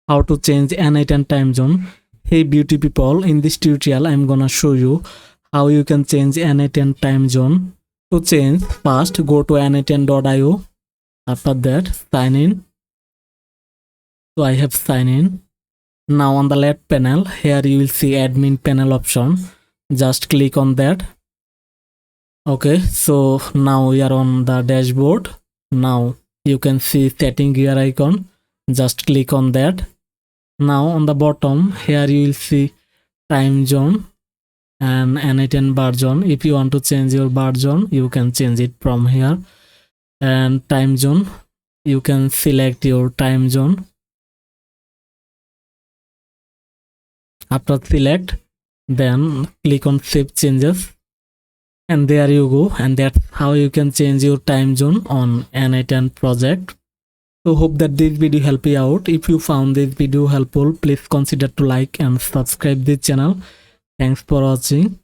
how to change N8N time zone. Hey beauty people, in this tutorial I'm gonna show you how you can change N8N time zone. To change, first go to n8n.io. After that, sign in. So I have signed in. Now on the left panel, here you will see admin panel option. Just click on that. Okay, so now we are on the dashboard. Now you can see setting gear icon. Just click on that. Now on the bottom, here you will see time zone and N8N bar zone. If you want to change your bar zone, you can change it from here. And time zone, you can select your time zone. After select, then click on save changes, and there you go. And that's how you can change your time zone on N8N project. So hope that this video helped you out. If you found this video helpful, please consider to like and subscribe this channel. Thanks for watching.